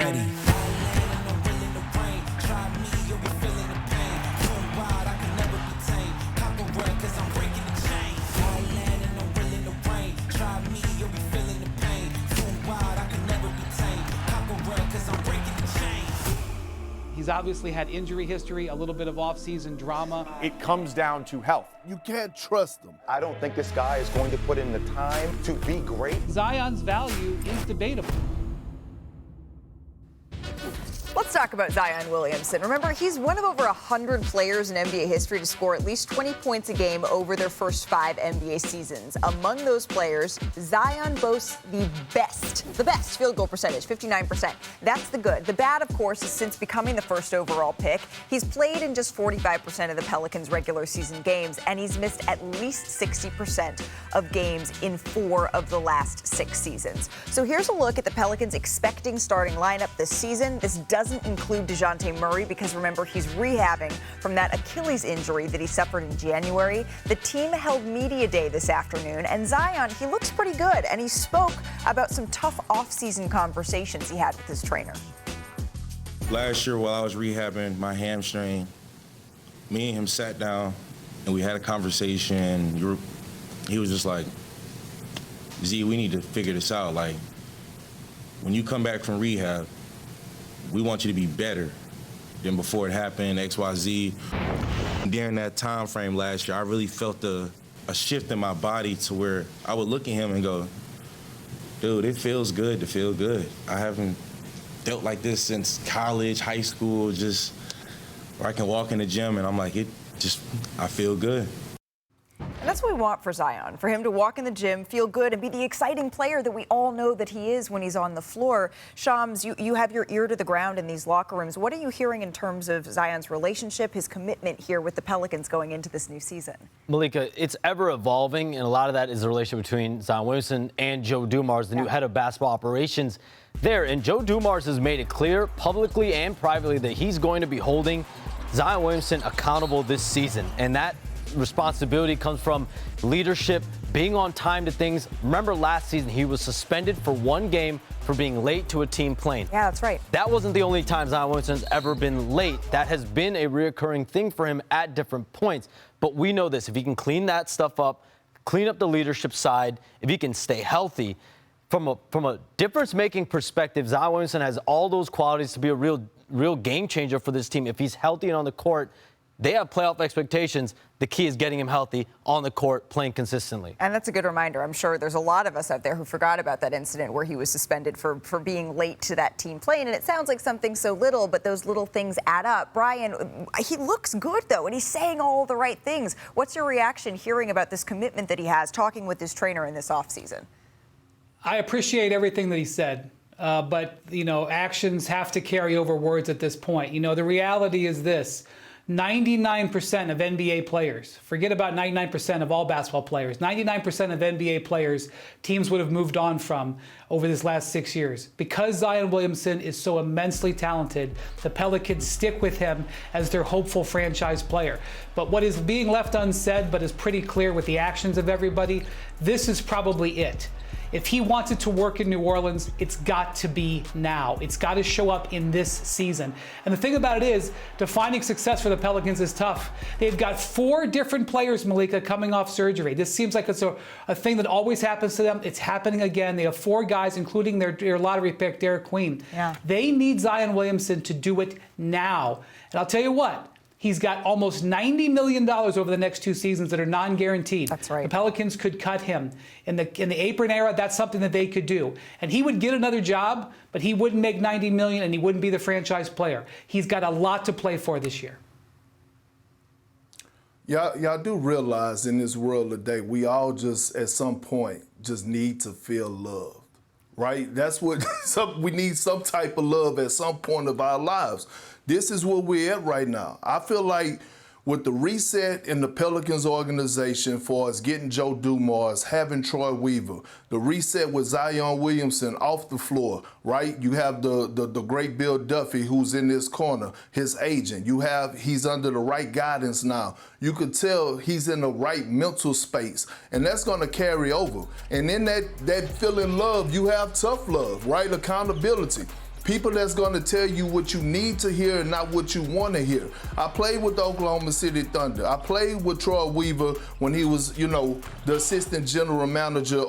ready. He's obviously had injury history, a little bit of off-season drama. It comes down to health. You can't trust him. I don't think this guy is going to put in the time to be great. Zion's value is debatable. Let's talk about Zion Williamson. Remember, he's one of over 100 players in NBA history to score at least 20 points a game over their first 5 NBA seasons. Among those players, Zion boasts the best field goal percentage, 59%. That's the good. The bad, of course, is since becoming the first overall pick, he's played in just 45% of the Pelicans' regular season games, and he's missed at least 60% of games in 4 of the last 6 seasons. So here's a look at the Pelicans' expecting starting lineup this season. This doesn't include DeJounte Murray because, remember, he's rehabbing from that Achilles injury that he suffered in January. The team held media day this afternoon, and Zion, he looks pretty good, and he spoke about some tough off-season conversations he had with his trainer. Last year while I was rehabbing my hamstring, me and him sat down and we had a conversation. He was just like, Z, we need to figure this out. Like, when you come back from rehab, we want you to be better than before it happened, X, Y, Z. During that time frame last year, I really felt a shift in my body to where I would look at him and go, dude, it feels good to feel good. I haven't felt like this since college, high school, just where I can walk in the gym and I'm like, I feel good. And that's what we want for Zion, for him to walk in the gym, feel good, and be the exciting player that we all know that he is when he's on the floor. Shams, you have your ear to the ground in these locker rooms. What are you hearing in terms of Zion's relationship, his commitment here with the Pelicans going into this new season? Malika, it's ever evolving, and a lot of that is the relationship between Zion Williamson and Joe Dumars, the new head of basketball operations there. And Joe Dumars has made it clear publicly and privately that he's going to be holding Zion Williamson accountable this season. And that responsibility comes from leadership, being on time to things. Remember last season, he was suspended for 1 game for being late to a team plane. Yeah, that's right. That wasn't the only time Zion Williamson's ever been late. That has been a reoccurring thing for him at different points. But we know this, if he can clean that stuff up, clean up the leadership side, if he can stay healthy, from a difference-making perspective, Zion Williamson has all those qualities to be a real game changer for this team. If he's healthy and on the court, they have playoff expectations. The key is getting him healthy on the court, playing consistently. And that's a good reminder. I'm sure there's a lot of us out there who forgot about that incident where he was suspended for being late to that team plane. And it sounds like something so little, but those little things add up. Brian, he looks good, though, and he's saying all the right things. What's your reaction hearing about this commitment that he has, talking with his trainer in this offseason? I appreciate everything that he said. But, actions have to carry over words at this point. The reality is this. 99% of NBA players, forget about 99% of all basketball players, 99% of NBA players teams would have moved on from over this last 6 years. Because Zion Williamson is so immensely talented, the Pelicans stick with him as their hopeful franchise player. But what is being left unsaid, but is pretty clear with the actions of everybody, this is probably it. If he wants it to work in New Orleans, it's got to be now. It's got to show up in this season. And the thing about it is, defining success for the Pelicans is tough. They've got 4 different players, Malika, coming off surgery. This seems like it's a thing that always happens to them. It's happening again. They have 4 guys, including their lottery pick, Derek Queen. Yeah. They need Zion Williamson to do it now. And I'll tell you what. He's got almost $90 million over the next 2 seasons that are non-guaranteed. That's right. The Pelicans could cut him. In the apron era, that's something that they could do. And he would get another job, but he wouldn't make $90 million and he wouldn't be the franchise player. He's got a lot to play for this year. Y'all do realize in this world today, we all just, at some point, just need to feel loved, right? That's what we need, some type of love at some point of our lives. This is where we're at right now. I feel like with the reset in the Pelicans organization for us getting Joe Dumars, having Troy Weaver, the reset with Zion Williamson off the floor, right? You have the great Bill Duffy who's in this corner, his agent. He's under the right guidance now. You could tell he's in the right mental space, and that's going to carry over. And in that feeling love, you have tough love, right? Accountability. People that's going to tell you what you need to hear and not what you want to hear. I played with the Oklahoma City Thunder. I played with Troy Weaver when he was, you know, the assistant general manager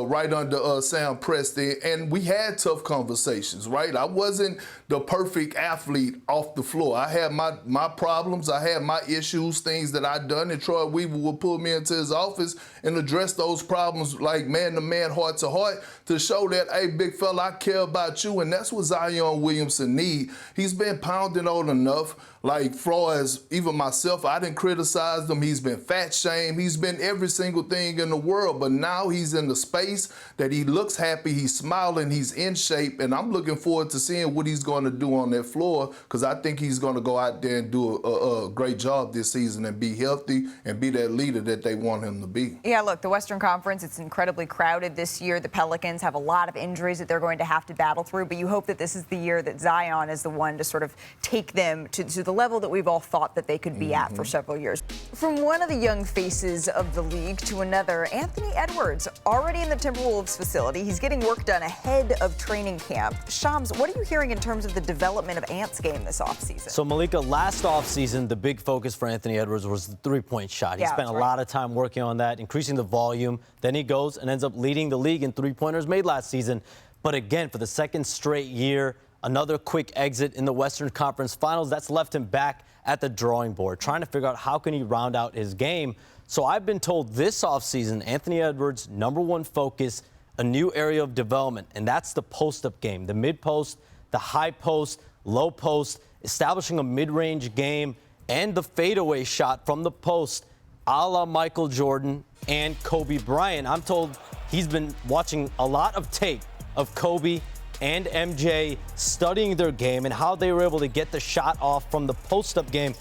right under Sam Presti, and we had tough conversations, right? I wasn't the perfect athlete off the floor. I had my problems. I had my issues, things that I'd done, and Troy Weaver would pull me into his office and address those problems like man-to-man, heart-to-heart, to show that, hey, big fella, I care about you, and that's what Zion Williamson need. He's been pounded on enough. Like, far as even myself, I didn't criticize him. He's been fat shamed. He's been every single thing in the world. But now he's in the space that he looks happy, he's smiling, he's in shape, and I'm looking forward to seeing what he's going to do on that floor, because I think he's going to go out there and do a great job this season and be healthy and be that leader that they want him to be. Yeah, look, the Western Conference, it's incredibly crowded this year. The Pelicans have a lot of injuries that they're going to have to battle through, but you hope that this is the year that Zion is the one to sort of take them to the level that we've all thought that they could be at for several years. From one of the young faces of the league to another, Anthony Edwards, already in the Timberwolves facility. He's getting work done ahead of training camp. Shams, what are you hearing in terms of the development of Ant's game this offseason? So, Malika, last offseason, the big focus for Anthony Edwards was the three-point shot. He spent a lot of time working on that, increasing the volume. Then he goes and ends up leading the league in three-pointers made last season. But again, for the second straight year, another quick exit in the Western Conference Finals. That's left him back at the drawing board, trying to figure out how can he round out his game. So I've been told this offseason, Anthony Edwards' #1 focus, a new area of development, and that's the post-up game, the mid-post, the high post, low post, establishing a mid-range game, and the fadeaway shot from the post, a la Michael Jordan and Kobe Bryant. I'm told he's been watching a lot of tape of Kobe and MJ, studying their game and how they were able to get the shot off from the post-up game.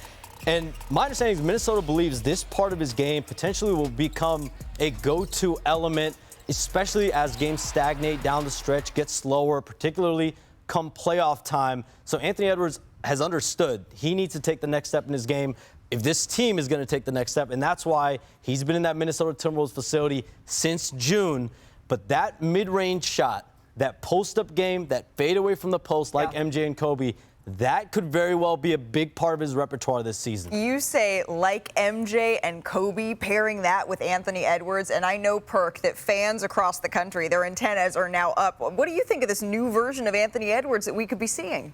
And my understanding is Minnesota believes this part of his game potentially will become a go-to element, especially as games stagnate down the stretch, get slower, particularly come playoff time. So Anthony Edwards has understood he needs to take the next step in his game if this team is going to take the next step. And that's why he's been in that Minnesota Timberwolves facility since June. But that mid-range shot, that post-up game, that fade away from the post like MJ and Kobe, that could very well be a big part of his repertoire this season. You say like MJ and Kobe, pairing that with Anthony Edwards, and I know, Perk, that fans across the country, their antennas are now up. What do you think of this new version of Anthony Edwards that we could be seeing?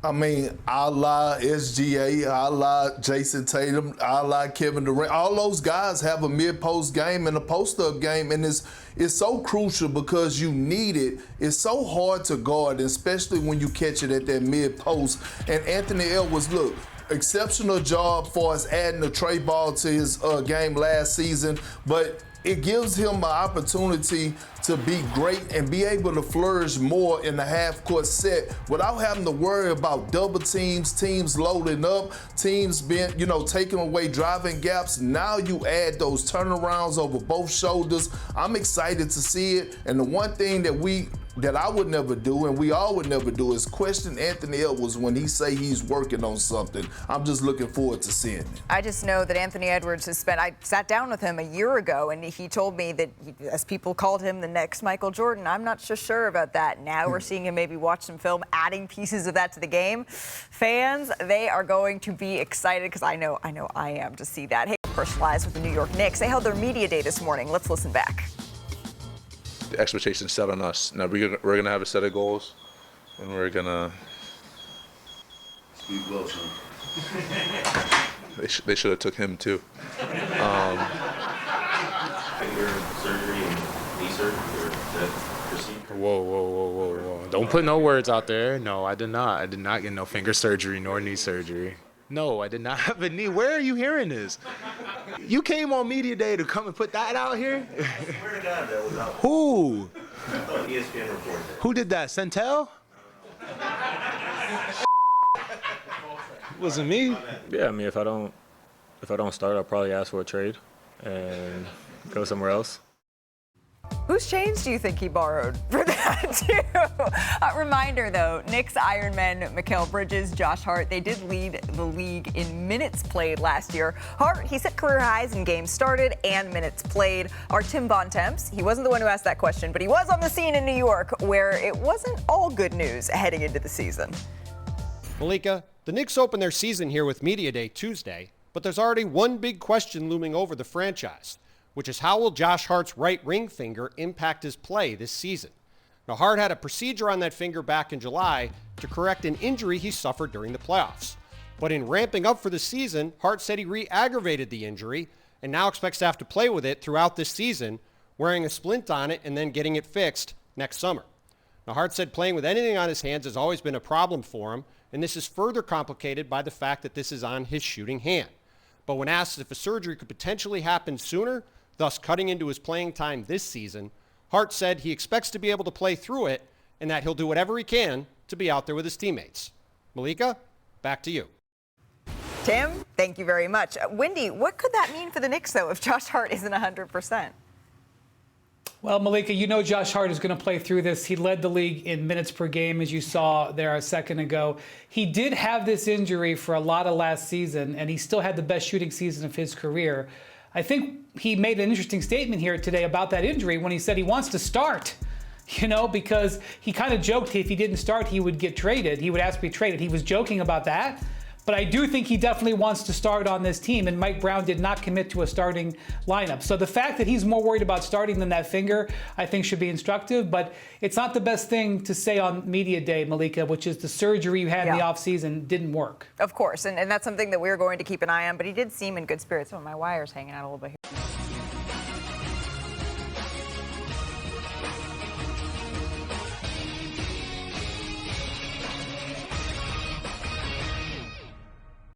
I mean, a la SGA, a la Jason Tatum, a la Kevin Durant. All those guys have a mid-post game and a post-up game, and it's so crucial because you need it. It's so hard to guard, especially when you catch it at that mid-post. And Anthony Edwards, look, exceptional job for us adding a tray ball to his game last season, but it gives him an opportunity to be great and be able to flourish more in the half-court set without having to worry about double teams, teams loading up, teams being, taking away driving gaps. Now you add those turnarounds over both shoulders. I'm excited to see it. And the one thing that I would never do, and we all would never do, is question Anthony Edwards when he say he's working on something. I'm just looking forward to seeing it. I just know that Anthony Edwards I sat down with him a year ago, and he told me that, as people called him the next Michael Jordan, I'm not so sure about that. Now we're seeing him maybe watch some film, adding pieces of that to the game. Fans, they are going to be excited, because I know I am, to see that. Hey, personalized with the New York Knicks. They held their media day this morning. Let's listen back. The expectations set on us. Now we're gonna have a set of goals, and we're gonna. Steve Wilson. They should have took him too. Finger surgery and knee surgery, or that procedure? Whoa. Don't put no words out there. No, I did not. I did not get no finger surgery nor knee surgery. No, I did not have a knee. Where are you hearing this? You came on media day to come and put that out here? I swear to God, that was out. Who? ESPN reported. Who did that? Centel? Wasn't me. Yeah, I mean, if I don't start, I'll probably ask for a trade and go somewhere else. Whose chains do you think he borrowed for that, too? Reminder, though, Knicks Ironman Mikal Bridges, Josh Hart, they did lead the league in minutes played last year. Hart, he set career highs in games started and minutes played. Our Tim Bontemps, he wasn't the one who asked that question, but he was on the scene in New York, where it wasn't all good news heading into the season. Malika, the Knicks open their season here with Media Day Tuesday, but there's already one big question looming over the franchise, which is how will Josh Hart's right ring finger impact his play this season? Now, Hart had a procedure on that finger back in July to correct an injury he suffered during the playoffs. But in ramping up for the season, Hart said he re-aggravated the injury and now expects to have to play with it throughout this season, wearing a splint on it and then getting it fixed next summer. Now, Hart said playing with anything on his hands has always been a problem for him, and this is further complicated by the fact that this is on his shooting hand. But when asked if a surgery could potentially happen sooner, thus cutting into his playing time this season, Hart said he expects to be able to play through it and that he'll do whatever he can to be out there with his teammates. Malika, back to you. Tim, thank you very much. Wendy, what could that mean for the Knicks, though, if Josh Hart isn't 100%? Well, Malika, you know Josh Hart is going to play through this. He led the league in minutes per game, as you saw there a second ago. He did have this injury for a lot of last season, and he still had the best shooting season of his career. I think he made an interesting statement here today about that injury when he said he wants to start, because he kind of joked if he didn't start, he would get traded. He would ask to be traded. He was joking about that. But I do think he definitely wants to start on this team, and Mike Brown did not commit to a starting lineup. So the fact that he's more worried about starting than that finger, I think should be instructive. But it's not the best thing to say on Media Day, Malika, which is the surgery you had in the offseason didn't work. Of course, and that's something that we're going to keep an eye on. But he did seem in good spirits. Oh, my wire's hanging out a little bit here.